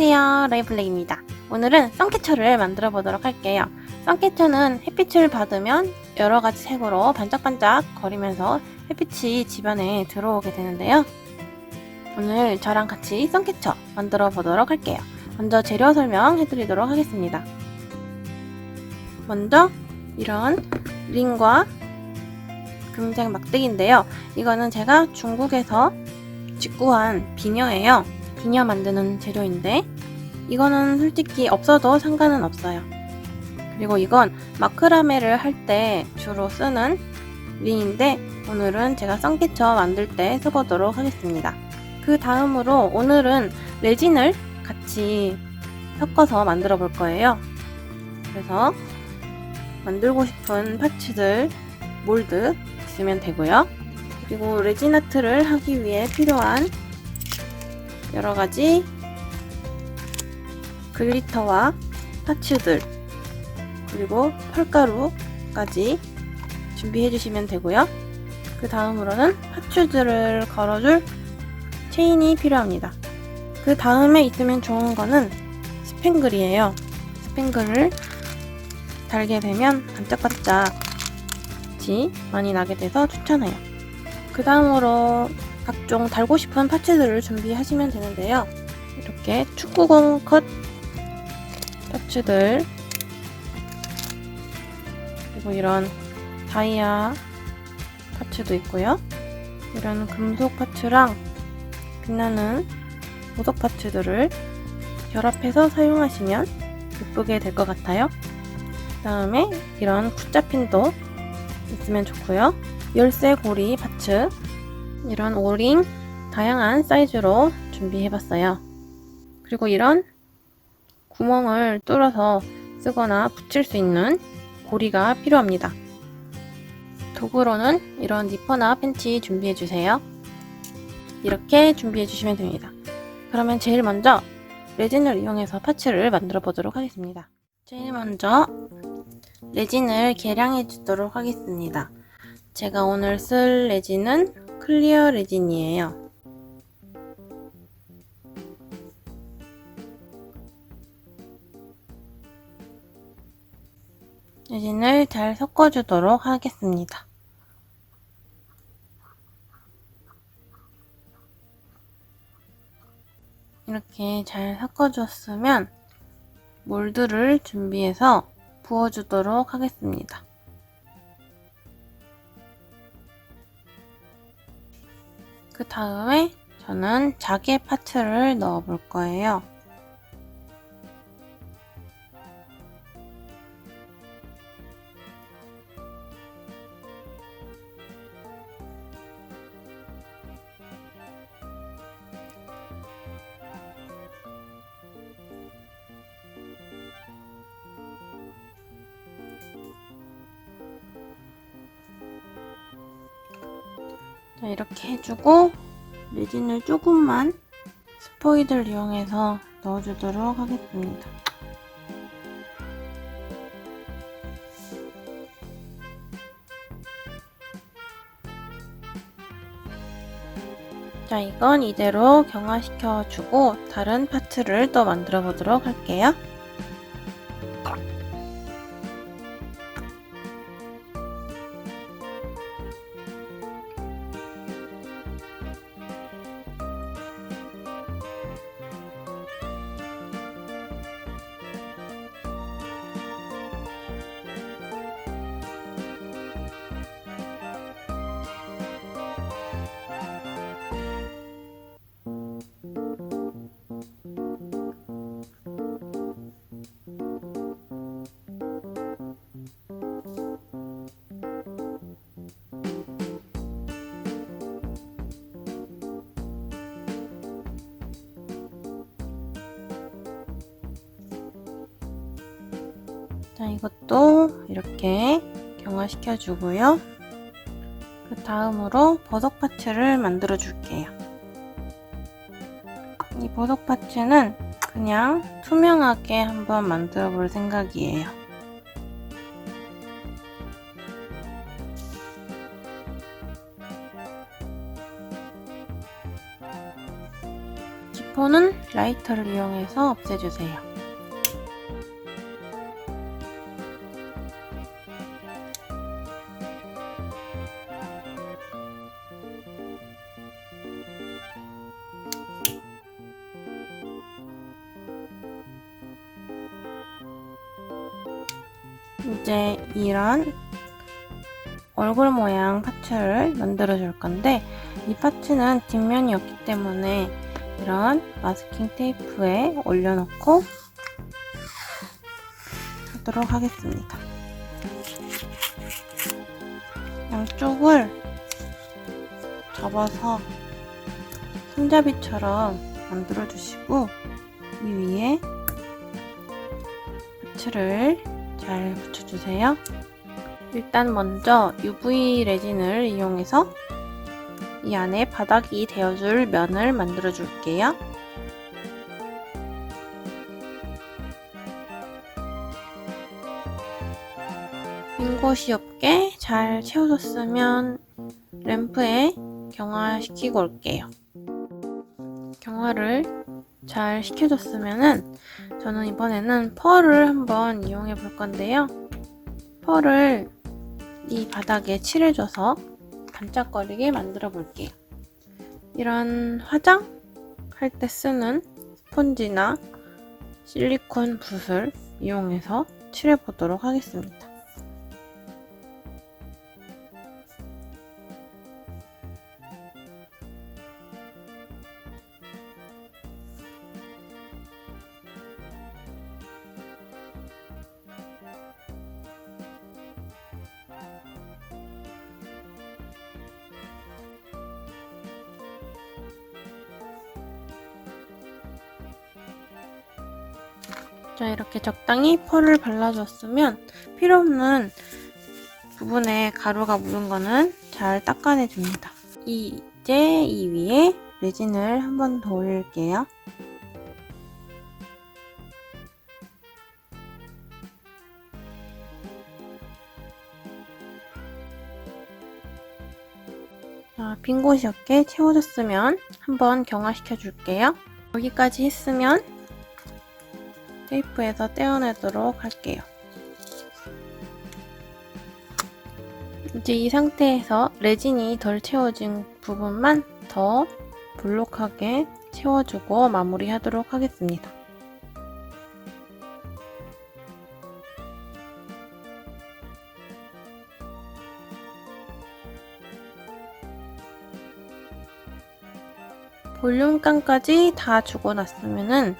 안녕하세요, 레이블레입니다. 오늘은 선캐쳐를 만들어 보도록 할게요. 선캐쳐는 햇빛을 받으면 여러가지 색으로 반짝반짝 거리면서 햇빛이 집안에 들어오게 되는데요. 오늘 저랑 같이 선캐쳐 만들어 보도록 할게요. 먼저 재료 설명해 드리도록 하겠습니다. 먼저 이런 링과 금색 막대기인데요. 이거는 제가 중국에서 직구한 비녀예요. 비녀 만드는 재료인데 이거는 솔직히 없어도 상관은 없어요. 그리고 이건 마크라메를 할 때 주로 쓰는 링인데 오늘은 제가 선캐쳐 만들 때 써보도록 하겠습니다. 그 다음으로 오늘은 레진을 같이 섞어서 만들어 볼 거예요. 그래서 만들고 싶은 파츠들 몰드 있으면 되고요. 그리고 레진 아트를 하기 위해 필요한 여러가지 글리터와 파츠들 그리고 펄가루까지 준비해 주시면 되고요. 그 다음으로는 파츠들을 걸어줄 체인이 필요합니다. 그 다음에 있으면 좋은 거는 스팽글이에요. 스팽글을 달게 되면 반짝반짝이 많이 나게 돼서 추천해요. 그 다음으로 각종 달고 싶은 파츠들을 준비하시면 되는데요. 이렇게 축구공 컷 파츠들 그리고 이런 다이아 파츠도 있고요. 이런 금속 파츠랑 빛나는 보석 파츠들을 결합해서 사용하시면 예쁘게 될 것 같아요. 그 다음에 이런 굿자핀도 있으면 좋고요. 열쇠 고리 파츠 이런 오링 다양한 사이즈로 준비해봤어요. 그리고 이런 구멍을 뚫어서 쓰거나 붙일 수 있는 고리가 필요합니다. 도구로는 이런 니퍼나 펜치 준비해주세요. 이렇게 준비해주시면 됩니다. 그러면 제일 먼저 레진을 이용해서 파츠를 만들어 보도록 하겠습니다. 제일 먼저 레진을 계량해 주도록 하겠습니다. 제가 오늘 쓸 레진은 클리어 레진이에요. 레진을 잘 섞어주도록 하겠습니다. 이렇게 잘 섞어줬으면 몰드를 준비해서 부어주도록 하겠습니다. 그 다음에 저는 자개 파츠를 넣어 볼 거예요. 자, 이렇게 해주고 레진을 조금만 스포이드를 이용해서 넣어주도록 하겠습니다. 자, 이건 이대로 경화시켜주고 다른 파츠를 또 만들어 보도록 할게요. 자, 이것도 이렇게 경화시켜 주고요. 그 다음으로 버섯 파츠를 만들어 줄게요. 이 버섯 파츠는 그냥 투명하게 한번 만들어 볼 생각이에요. 손은 라이터를 이용해서 없애주세요. 이제 이런 얼굴 모양 파츠를 만들어 줄 건데, 이 파츠는 뒷면이 없기 때문에 이런 마스킹 테이프에 올려놓고 하도록 하겠습니다. 양쪽을 접어서 손잡이처럼 만들어 주시고, 이 위에 파츠를 잘 붙여주세요. 일단 먼저 UV 레진을 이용해서 이 안에 바닥이 되어줄 면을 만들어 줄게요. 빈 곳이 없게 잘 채워줬으면 램프에 경화시키고 올게요. 경화를 잘 시켜줬으면은 저는 이번에는 펄을 한번 이용해 볼 건데요. 펄을 이 바닥에 칠해줘서 반짝거리게 만들어 볼게요. 이런 화장할 때 쓰는 스펀지나 실리콘 붓을 이용해서 칠해 보도록 하겠습니다. 자, 이렇게 적당히 펄을 발라줬으면 필요없는 부분에 가루가 묻은 거는 잘 닦아내줍니다. 이제 이 위에 레진을 한 번 더 올릴게요. 자, 빈 곳이 없게 채워졌으면 한번 경화시켜 줄게요. 여기까지 했으면 테이프에서 떼어내도록 할게요. 이제 이 상태에서 레진이 덜 채워진 부분만 더 볼록하게 채워주고 마무리하도록 하겠습니다. 볼륨감까지 다 주고 났으면은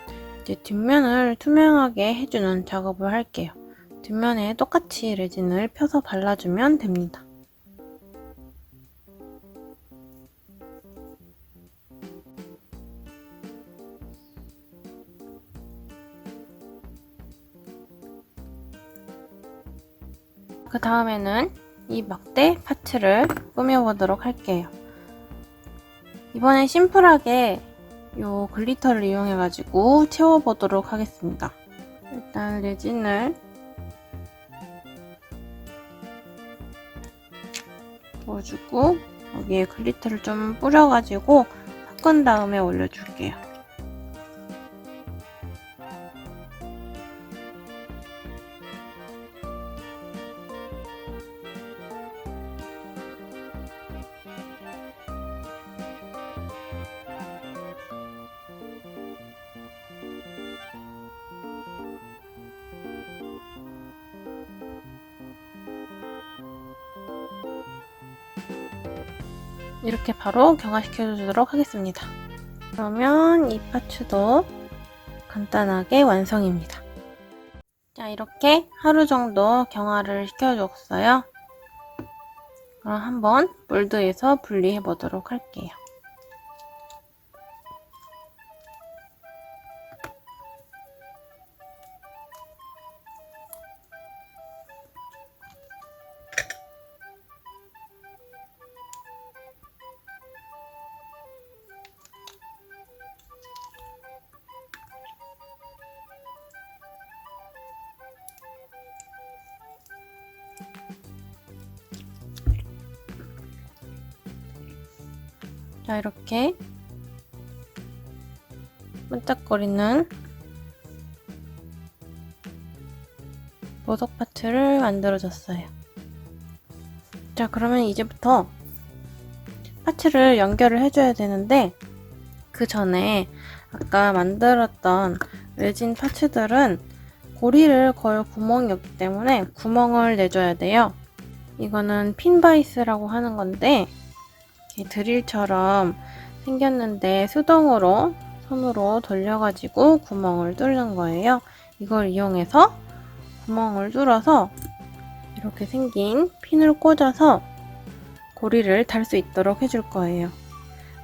이제 뒷면을 투명하게 해주는 작업을 할게요. 뒷면에 똑같이 레진을 펴서 발라주면 됩니다. 그 다음에는 이 막대 파츠를 꾸며보도록 할게요. 이번엔 심플하게 요 글리터를 이용해가지고 채워보도록 하겠습니다. 일단 레진을 부어주고 여기에 글리터를 좀 뿌려가지고 섞은 다음에 올려줄게요. 이렇게 바로 경화시켜 주도록 하겠습니다. 그러면 이 파츠도 간단하게 완성입니다. 자, 이렇게 하루 정도 경화를 시켜줬어요. 그럼 한번 몰드에서 분리해 보도록 할게요. 자, 이렇게 반짝거리는 보석 파츠를 만들어줬어요. 자, 그러면 이제부터 파츠를 연결을 해줘야 되는데, 그 전에 아까 만들었던 레진 파츠들은 고리를 걸 구멍이 없기 때문에 구멍을 내줘야 돼요. 이거는 핀바이스라고 하는 건데, 이렇게 드릴처럼 생겼는데 수동으로 손으로 돌려가지고 구멍을 뚫는 거예요. 이걸 이용해서 구멍을 뚫어서 이렇게 생긴 핀을 꽂아서 고리를 달 수 있도록 해줄 거예요.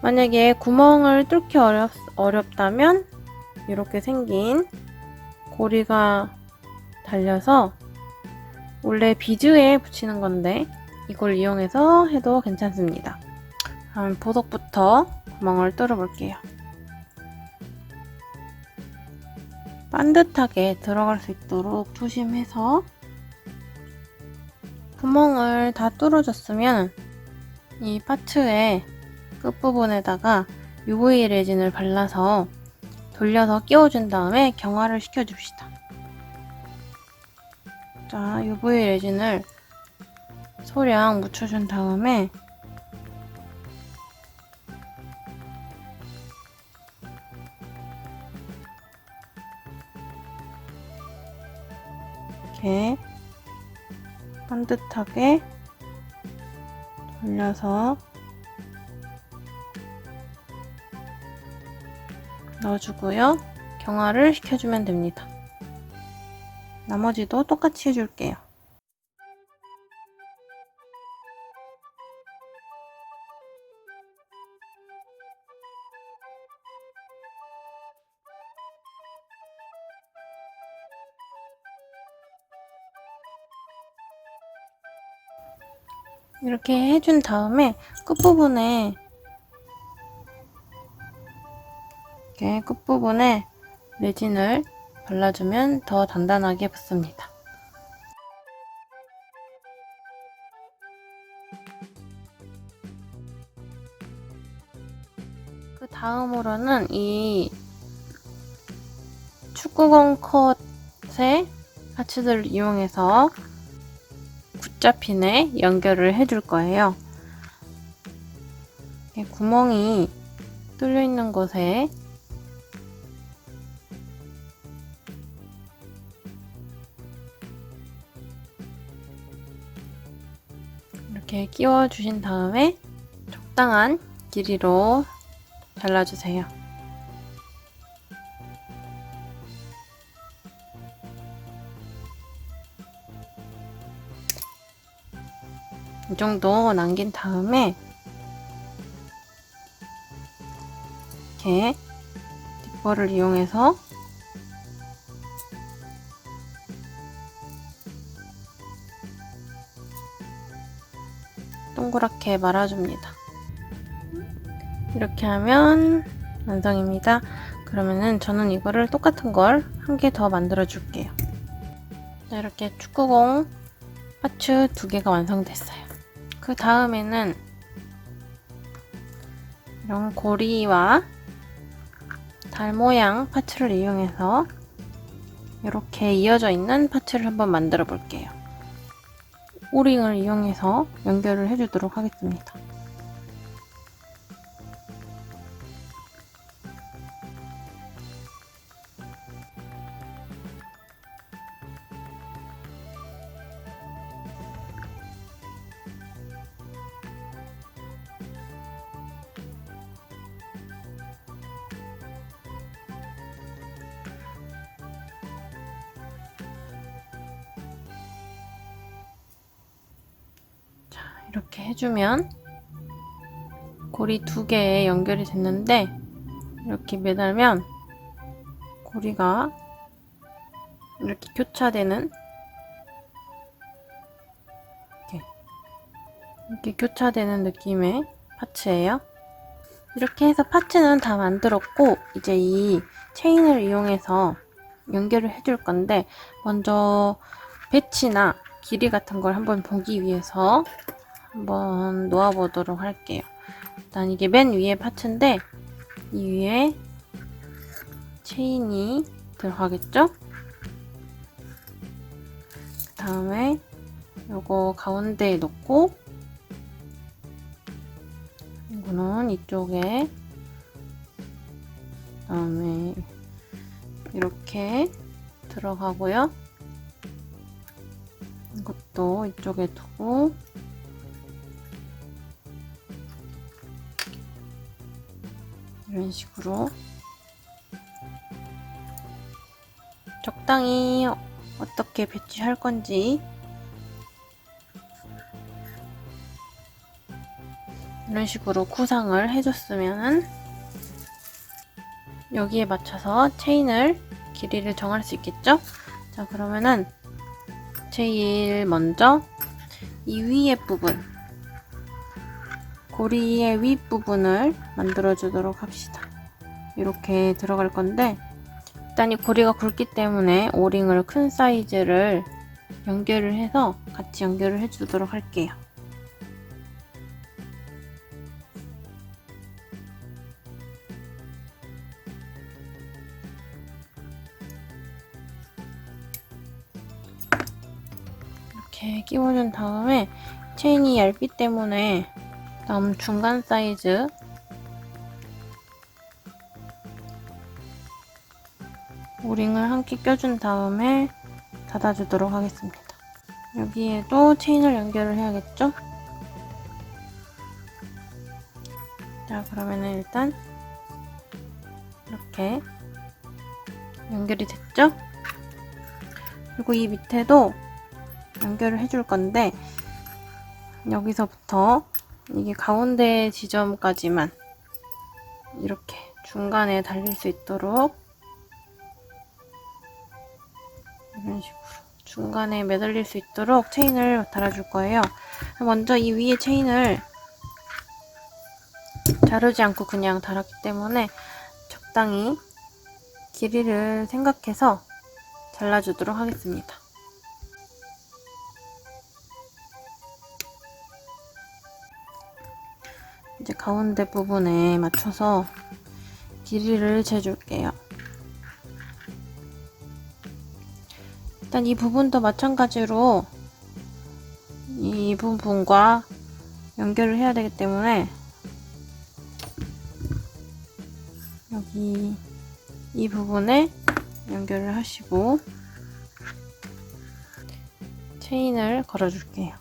만약에 구멍을 뚫기 어렵다면 이렇게 생긴 고리가 달려서 원래 비즈에 붙이는 건데 이걸 이용해서 해도 괜찮습니다. 그럼 보석부터 구멍을 뚫어 볼게요. 반듯하게 들어갈 수 있도록 조심해서 구멍을 다 뚫어줬으면 이 파츠의 끝부분에다가 UV 레진을 발라서 돌려서 끼워준 다음에 경화를 시켜줍시다. 자, UV 레진을 소량 묻혀준 다음에 이렇게 반듯하게 돌려서 넣어주고요. 경화를 시켜주면 됩니다. 나머지도 똑같이 해줄게요. 이렇게 해준 다음에 끝부분에 이렇게 끝부분에 레진을 발라주면 더 단단하게 붙습니다. 그 다음으로는 이 축구공 컷의 파츠들을 이용해서 굿자핀에 연결을 해줄 거예요. 구멍이 뚫려 있는 곳에 이렇게 끼워 주신 다음에 적당한 길이로 잘라주세요. 이 정도 남긴 다음에 이렇게 디퍼를 이용해서 동그랗게 말아줍니다. 이렇게 하면 완성입니다. 그러면은 저는 이거를 똑같은 걸 한 개 더 만들어 줄게요. 자, 이렇게 축구공 파츠 2개가 완성됐어요. 그 다음에는 이런 고리와 달 모양 파츠를 이용해서 이렇게 이어져 있는 파츠를 한번 만들어 볼게요. 오링을 이용해서 연결을 해주도록 하겠습니다. 이렇게 해주면 고리 2개에 연결이 됐는데 이렇게 매달면 고리가 이렇게 교차되는 이렇게 교차되는 느낌의 파츠예요. 이렇게 해서 파츠는 다 만들었고 이제 이 체인을 이용해서 연결을 해줄 건데 먼저 배치나 길이 같은 걸 한번 보기 위해서 한번 놓아보도록 할게요. 일단 이게 맨 위에 파츠인데 이 위에 체인이 들어가겠죠? 그 다음에 요거 가운데에 놓고 이거는 이쪽에, 그 다음에 이렇게 들어가고요. 이것도 이쪽에 두고 이런 식으로 적당히 어떻게 배치할 건지 이런 식으로 구상을 해줬으면 여기에 맞춰서 체인을 길이를 정할 수 있겠죠? 자, 그러면은 제일 먼저 이 위에 부분, 고리의 윗부분을 만들어 주도록 합시다. 이렇게 들어갈 건데 일단 이 고리가 굵기 때문에 오링을 큰 사이즈를 연결을 해서 같이 연결을 해 주도록 할게요. 이렇게 끼워준 다음에 체인이 얇기 때문에 다음 중간 사이즈 오링을 한 개 껴준 다음에 닫아주도록 하겠습니다. 여기에도 체인을 연결을 해야겠죠? 자, 그러면은 일단 이렇게 연결이 됐죠? 그리고 이 밑에도 연결을 해줄 건데 여기서부터 이게 가운데 지점까지만 이렇게 중간에 달릴 수 있도록 이런 식으로 중간에 매달릴 수 있도록 체인을 달아줄 거예요. 먼저 이 위에 체인을 자르지 않고 그냥 달았기 때문에 적당히 길이를 생각해서 잘라주도록 하겠습니다. 이제 가운데 부분에 맞춰서 길이를 재줄게요. 일단 이 부분도 마찬가지로 이 부분과 연결을 해야 되기 때문에 여기 이 부분에 연결을 하시고 체인을 걸어줄게요.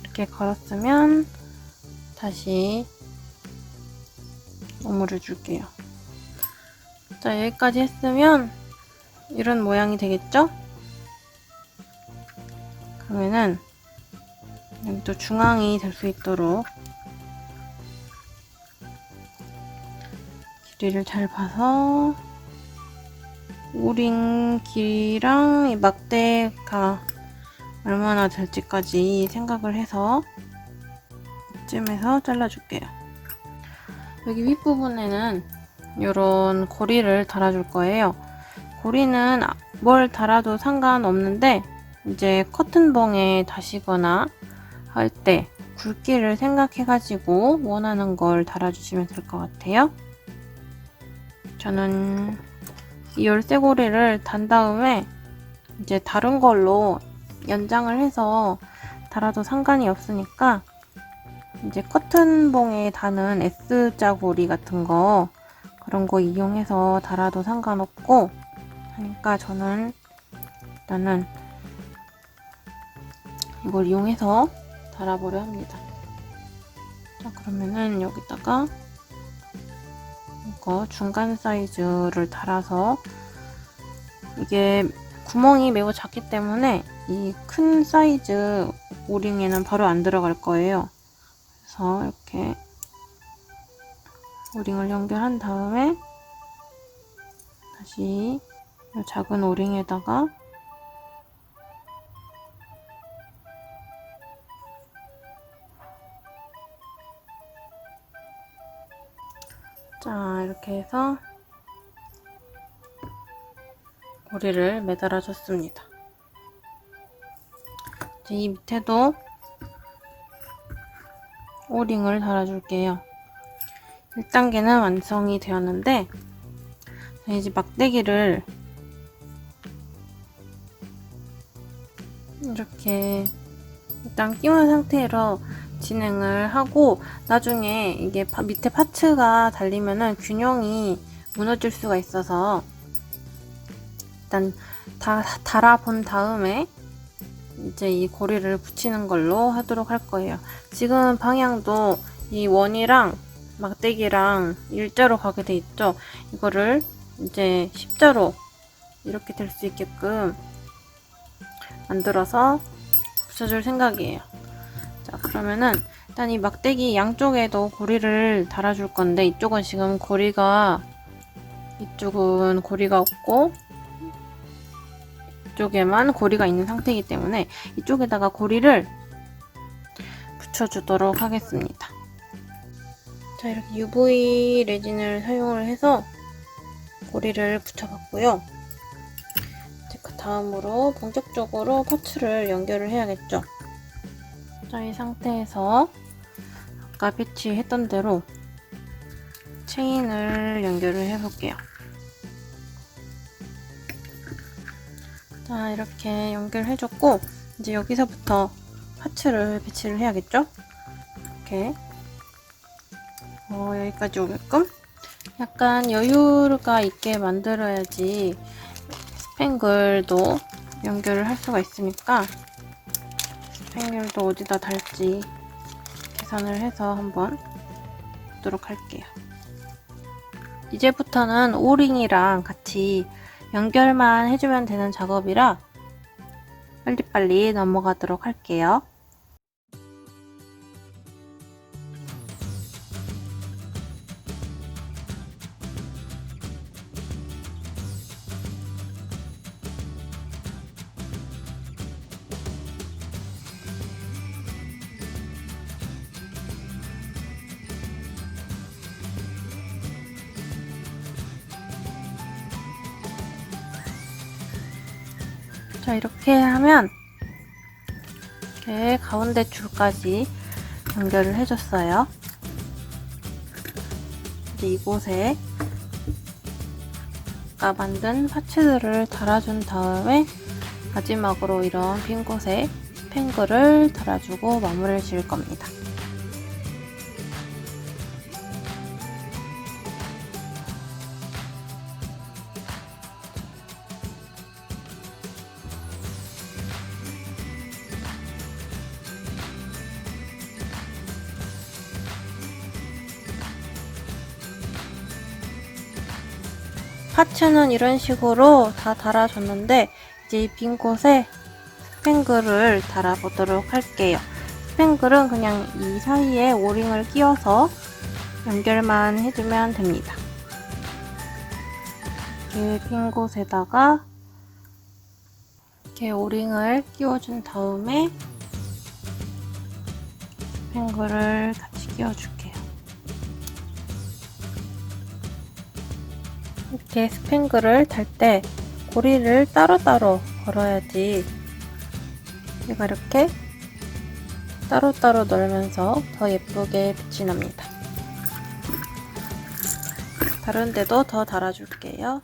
이렇게 걸었으면 다시 오므려 줄게요. 자, 여기까지 했으면 이런 모양이 되겠죠? 그러면은 여기도 중앙이 될 수 있도록 길이를 잘 봐서 오링 길이랑 이 막대가 얼마나 될지까지 생각을 해서 이쯤에서 잘라줄게요. 여기 윗부분에는 이런 고리를 달아줄 거예요. 고리는 뭘 달아도 상관없는데 이제 커튼봉에 다시거나 할 때 굵기를 생각해가지고 원하는 걸 달아주시면 될 것 같아요. 저는 이 열쇠고리를 단 다음에 이제 다른 걸로 연장을 해서 달아도 상관이 없으니까 이제 커튼봉에 다는 S자 고리 같은 거 그런 거 이용해서 달아도 상관없고 하니까 저는 일단은 이걸 이용해서 달아보려 합니다. 자, 그러면은 여기다가 이거 중간 사이즈를 달아서 이게 구멍이 매우 작기 때문에 이 큰 사이즈 오링에는 바로 안 들어갈 거예요. 그래서 이렇게 오링을 연결한 다음에 다시 이 작은 오링에다가 자, 이렇게 해서 고리를 매달아 줬습니다. 이제 이 밑에도 오링을 달아줄게요. 1단계는 완성이 되었는데, 이제 막대기를 이렇게 일단 끼운 상태로 진행을 하고, 나중에 이게 밑에 파츠가 달리면은 균형이 무너질 수가 있어서 일단 다 달아본 다음에 이제 이 고리를 붙이는 걸로 하도록 할 거예요. 지금 방향도 이 원이랑 막대기랑 일자로 가게 돼 있죠. 이거를 이제 십자로 이렇게 될 수 있게끔 만들어서 붙여줄 생각이에요. 자, 그러면은 일단 이 막대기 양쪽에도 고리를 달아줄 건데, 이쪽은 지금 이쪽은 고리가 없고 이쪽에만 고리가 있는 상태이기 때문에 이쪽에다가 고리를 붙여주도록 하겠습니다. 자, 이렇게 UV 레진을 사용을 해서 고리를 붙여봤고요. 이제 그 다음으로 본격적으로 파츠를 연결을 해야겠죠. 자, 이 상태에서 아까 배치했던 대로 체인을 연결을 해볼게요. 자, 이렇게 연결해줬고, 이제 여기서부터 파츠를 배치를 해야겠죠? 이렇게 여기까지 오게끔 약간 여유가 있게 만들어야지 스팽글도 연결을 할 수가 있으니까, 스팽글도 어디다 달지 계산을 해서 한번 보도록 할게요. 이제부터는 오링이랑 같이 연결만 해주면 되는 작업이라 빨리빨리 넘어가도록 할게요. 자, 이렇게 하면 이렇게 가운데 줄까지 연결을 해줬어요. 이제 이곳에 아까 만든 파츠들을 달아준 다음에 마지막으로 이런 빈 곳에 스팽글을 달아주고 마무리를 지을 겁니다. 파츠는 이런 식으로 다 달아줬는데, 이제 이 빈 곳에 스팽글을 달아보도록 할게요. 스팽글은 그냥 이 사이에 오링을 끼워서 연결만 해주면 됩니다. 이렇게 빈 곳에다가 이렇게 오링을 끼워준 다음에 스팽글을 같이 끼워줄게요. 이렇게 스팽글을 달 때 고리를 따로따로 걸어야지 얘가 이렇게 따로따로 놀면서 더 예쁘게 빛이 납니다. 다른 데도 더 달아줄게요.